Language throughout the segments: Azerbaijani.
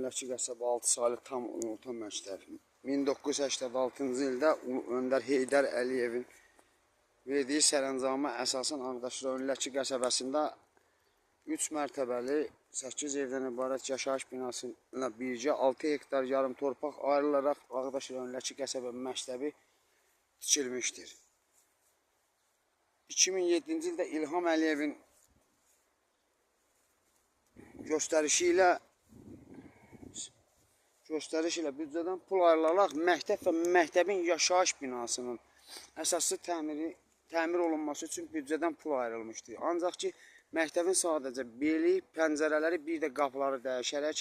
Ləçi qəsəbə 6 saylı tam orta məktəb. 1986-cı ildə Ulu Öndər Heydər Əliyevin verdiyi sərəncama əsasən Ağdaş rayon Ləçi qəsəbəsində 3 mərtəbəli 8 evdən ibarət yaşayış binasıyla birgə 6 hektar yarım torpaq ayrılaraq Ağdaş rayon Ləçi qəsəbə məktəbi tikilmişdir. 2007-ci ildə İlham Əliyevin göstərişi ilə büdcədən pul ayrılaraq məktəb və məktəbin yaşayış binasının əsaslı təmir olunması üçün büdcədən pul ayrılmışdır. Ancaq ki, məktəbin sadəcə beli, pəncərələri, bir də qapıları dəyişərək,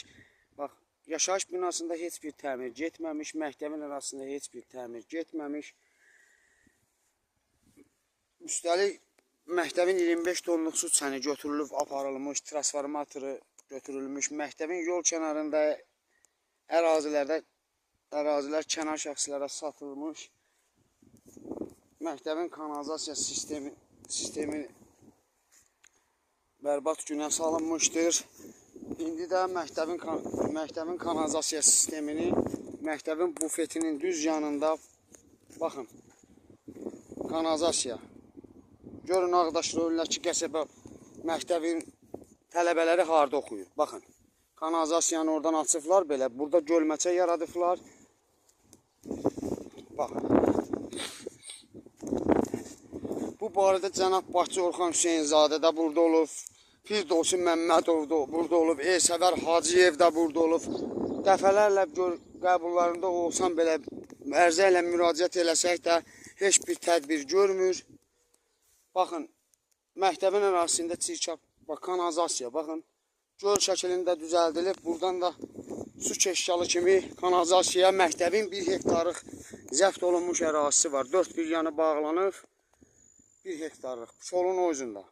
bax, yaşayış binasında heç bir təmir getməmiş, məktəbin arasında heç bir təmir getməmiş. Üstəlik, məktəbin 25 tonluq su çəni götürülüb, aparılmış, transformatoru götürülmüş, məktəbin yol kənarında ərazilər kənar şəxslərə satılmış, məktəbin kanalizasiya sistemi bərbad günə salınmışdır. İndi də məktəbin kanalizasiya sistemini məktəbin bufetinin düz yanında, baxın, kanalizasiya. Görün Ağdaş rayon Ləçi qəsəbə məktəbin tələbələri harda oxuyur. Baxın, kanalizasiyanı oradan açıblar belə. Burada gölməçə yaradıblar. Baxın. Bu barədə cənab başçı Orxan Hüseynzadə də burada olub. Firdovsi Məmmədov da burada olub. Elsəvər Hacıyev də burada olub. Dəfələrlə qəbullarında olsam belə ərzə ilə müraciət eləsək də heç bir tədbir görmür. Baxın, məktəbin ərazisində çirkab, kanalizasiya, baxın, göl şəklində düzəldilib. Buradan da su keşkalı kimi kanalizasiyaya məktəbin 1 hektarlıq zəbt olunmuş ərazisi var. 4 bir yanı bağlanıb, 1 hektarlıq, çolun o üzündə.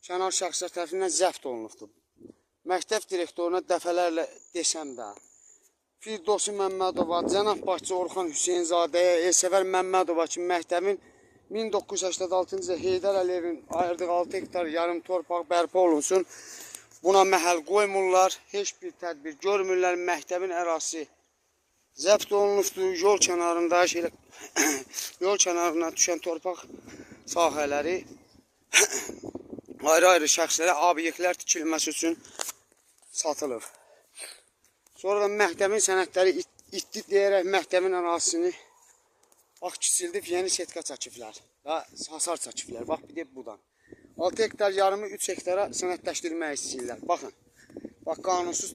Kənar şəxslər tərəfindən zəbt olunubdur. Məktəb direktoruna dəfələrlə desəm də, Firdovsi Məmmədova, cənab başçı Orxan Hüseynzadəyə, Elsəvər Məmmədova ki, məktəbin 1986-cı Heydər Əliyevin ayırdığı 6 hektar yarım torpaq bərpa olunsun. Buna məhəl qoymurlar, heç bir tədbir görmürlər. Məktəbin ərazisi zəbt olunubdur. Yol kənarına düşən torpaq sahələri ayrı-ayrı şəxslərə obyektlər tikilməsi üçün satılıb. Sonra da məktəbin sənədləri itdi deyərək məktəbin ərazisini bax, kiçildib, yeni setka çəkiblər və hasar çəkiblər. Bax, bir də buradan. 6 hektar yarımı 3 hektara sənədləşdirmək istəyirlər. Baxın, bax, qanunsuz